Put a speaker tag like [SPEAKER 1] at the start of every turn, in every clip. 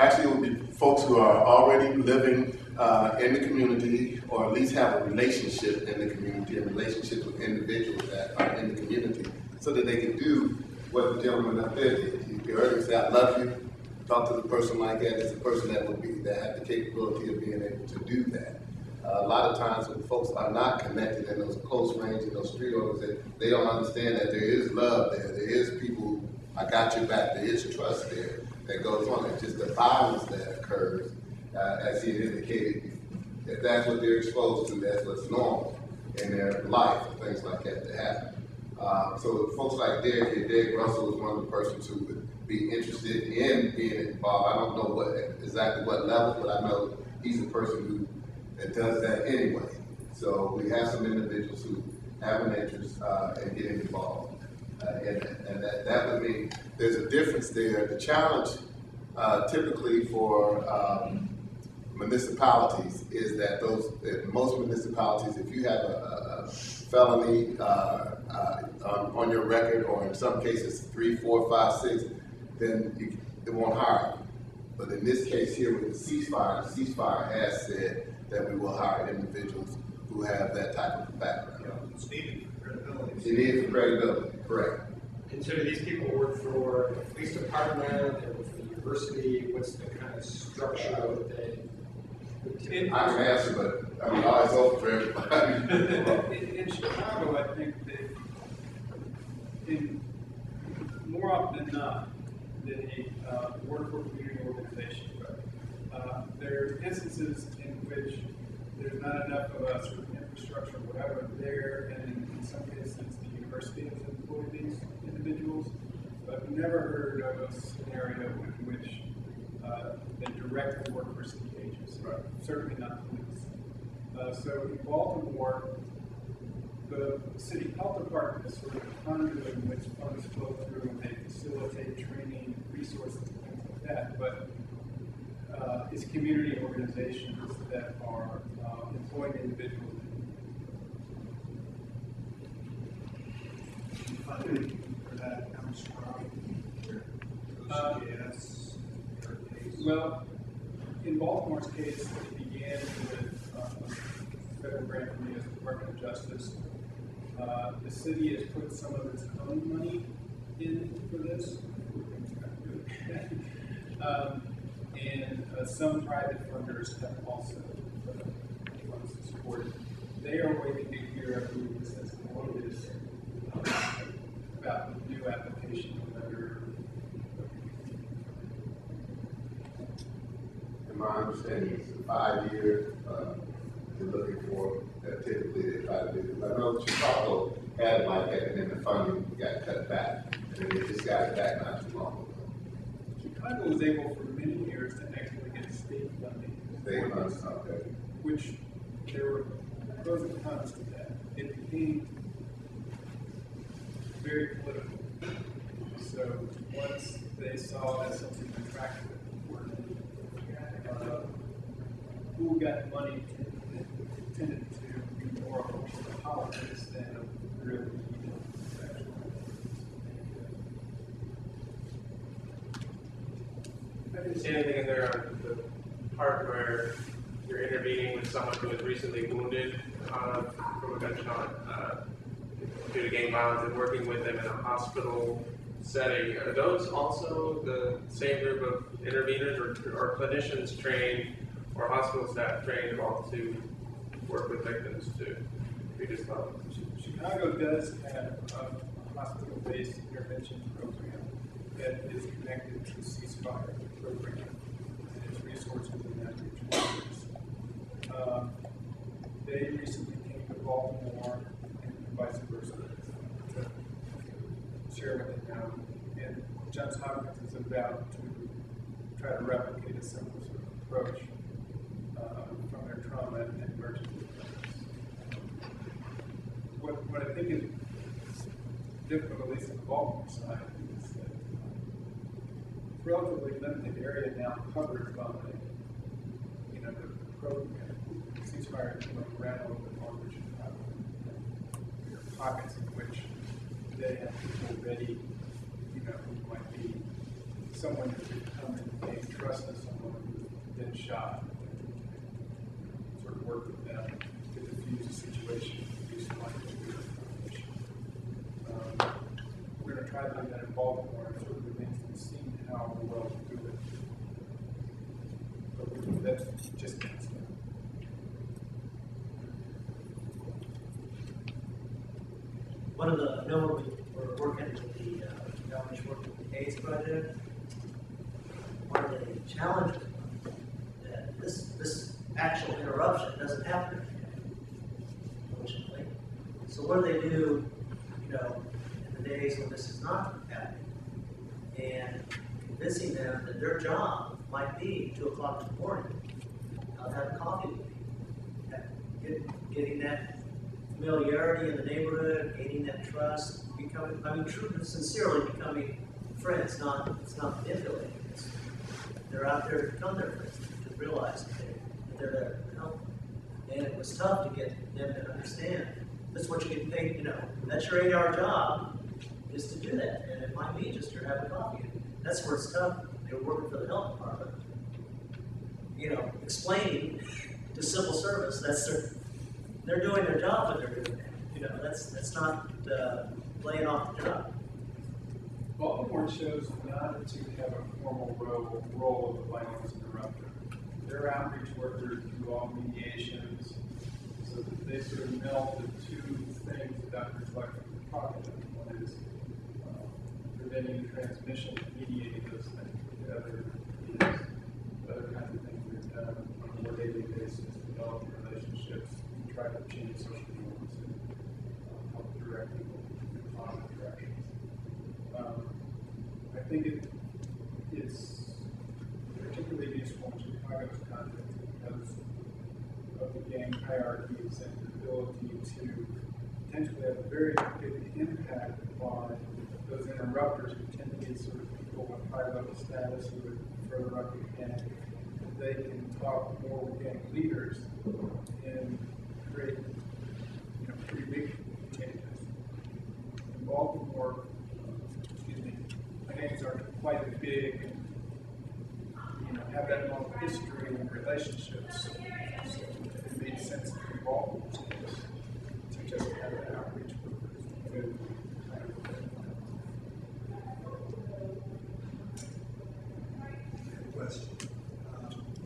[SPEAKER 1] Actually, it would be folks who are already living in the community, or at least have a relationship in the community, a relationship with individuals that are in the community, so that they can do what the gentleman up there did. You heard him say, "I love you." Talk to the person like that. It's a person that have the capability of being able to do that. A lot of times when folks are not connected in those close range and those street orders, they don't understand that there is love there. There is people, I got your back. There is trust there that goes on. It's just the violence that occurs, as he indicated. If that's what they're exposed to, that's what's normal in their life, and things like that to happen. So folks like Derek Russell is one of the persons who would be interested in being involved. I don't know exactly what level, but I know he's a person that does that anyway. So we have some individuals who have an interest in getting involved. And that would mean there's a difference there. The challenge typically for municipalities is that most municipalities, if you have a felony on your record, or in some cases 3, 4, 5, 6, then it won't hire you. But in this case here with the CeaseFire has said that we will hire individuals who have that type of background.
[SPEAKER 2] It's needed for credibility.
[SPEAKER 1] It's needed for credibility, correct.
[SPEAKER 3] And so do these people work for the police department, or for the university? What's the kind of structure that they...
[SPEAKER 1] I can answer, but I mean, eyes open for everybody.
[SPEAKER 4] In Chicago, I think that more often than not, they work for a community organization. But there are instances in which there's not enough of a sort of infrastructure or whatever there, and in some cases the university has employed these individuals. But I've never heard of a scenario in which they directly work for city agents.
[SPEAKER 1] Right.
[SPEAKER 4] Certainly not police. So in Baltimore, the city health department is sort of a conduit in which funds flow through, and they facilitate training, resources, and things like that. But it's community organizations that are employing individuals.
[SPEAKER 2] Funding for that comes from
[SPEAKER 4] well, in Baltimore's case, it began with a federal grant from the U.S. Department of Justice. The city has put some of its own money in for this, and some private funders have also put funds to support it. They are waiting to hear, I believe this has notice about the new application under.
[SPEAKER 1] My understanding is 5 years they're looking for that typically they try to do. I know Chicago had it like that, and then the funding got cut back, and then they just got it back not too long ago.
[SPEAKER 4] Chicago was able for many years to actually get state funding.
[SPEAKER 1] State funds, okay.
[SPEAKER 4] Which there were pros and cons to that. It became very political. So once they saw that something attractive worked, who got money tended to be more of politics than of really sexual.
[SPEAKER 5] I didn't see anything in there on the part where you're intervening with someone who was recently wounded from a gunshot due to gang violence and working with them in a hospital setting. Are those also the same group of interveners, or clinicians trained or hospital staff trained to work with victims to previous violence?
[SPEAKER 4] Chicago does have a hospital-based intervention program that is connected to the CeaseFire program and its resources in that region. They recently came to Baltimore and vice versa to share what they know. And Johns Hopkins is about to try to replicate a similar sort of approach from their trauma and emergency departments. What I think is difficult, at least on the Baltimore side, is that it's a relatively limited area now covered by the program. CeaseFire is going around a little bit more than Chicago. There are pockets in which they have people ready, who might be someone who could come and trust us on shot. Sort of work with them to diffuse the situation, reduce the likelihood of confrontation. We're going to try to do that in Baltimore, and it sort of remains to be seen how well we do it. But that's just an estimate.
[SPEAKER 6] I know we're working with the government's working with the AIDS project. One of the challenges that this actual interruption doesn't happen, unfortunately. So what do they do, in the days when this is not happening, and convincing them that their job might be 2 o'clock in the morning, have coffee with me, getting that familiarity in the neighborhood, gaining that trust, truly, sincerely becoming friends. It's not manipulating. They're out there to become their friends, to realize that they're there to help them. And it was tough to get them to understand. That's what you get paid, that's your 8-hour job, is to do that. And it might be just to have a coffee. That's where it's tough. They're working for the health department. Explaining to civil service, they're doing their job, but they're doing that. That's not laying off the job.
[SPEAKER 4] Baltimore chose not to have a formal role of the violence interrupter. Their outreach workers do all mediations, so that they sort of meld the two things that Dr. Slutkin was talking about. One is preventing transmission and mediating those things. The other is other kinds of things that are done on a more daily basis, developing relationships, and try to change social norms and help direct people in positive directions. I think it's particularly useful in Chicago's context because of the gang hierarchies and the ability to potentially have a very big impact on those interrupters who tend to be sort of people with high level status who are further up the gang. They can talk more with gang leaders and create pretty big changes. In Baltimore, gangs are quite big and have that long history and relationships. So it made sense to be involved to just have that outreach with
[SPEAKER 2] Question.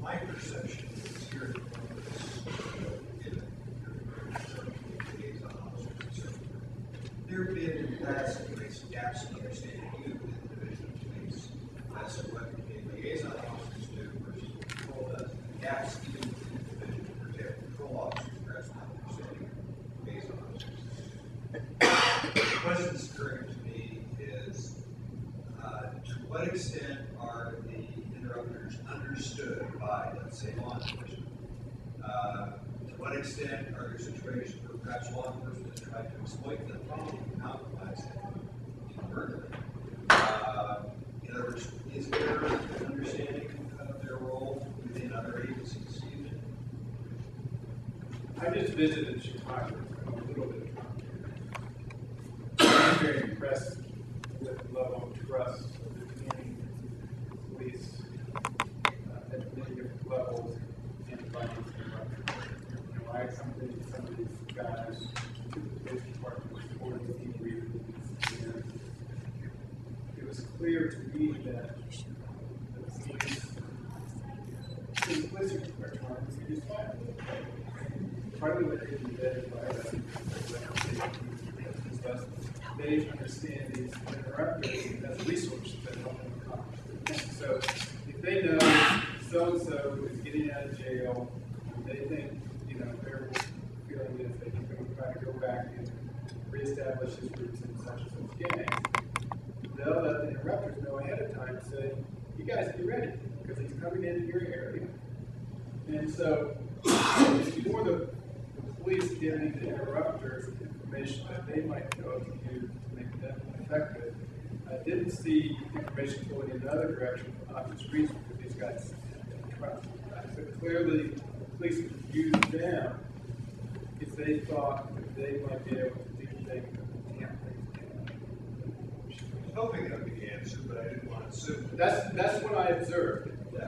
[SPEAKER 2] My perception is here there have been in the past gaps in understanding you within the division of police as to what a liaison officers do versus what patrol does. Gaps even within the division of protect patrol officers, perhaps not understanding liaison officers. The question that's occurring to me is to what extent are the interrupters understood by, let's say, law enforcement? To what extent are there situations where perhaps law enforcement has tried to exploit the problem and compromise them inadvertently? In other words, is there an understanding of their role within other agencies?
[SPEAKER 4] I just visited Chicago a little bit. I'm very impressed with the level of trust of the community police at many different levels and violence interrupters. I accompanied some of these guys to the police department before the team briefings. It was clear to me that the police are trying to reduce violence. Partly what they did by they understand these interrupters as a resource that help them accomplish their things. So if they know so-and-so is getting out of jail, and they think, they're feeling that they can try to go back and reestablish his roots in such and such gangs, they'll let the interrupters know ahead of time, say, you guys be ready, because he's coming into your area. And so, before the police giving the interrupters information that they might go to use to make them effective, I didn't see information going in another direction for obvious reasons that these guys trust. So clearly, the police could use them if they thought that they might be able to do things that can't
[SPEAKER 2] I was hoping that would be the answer, but I didn't want to assume.
[SPEAKER 4] That's what I observed.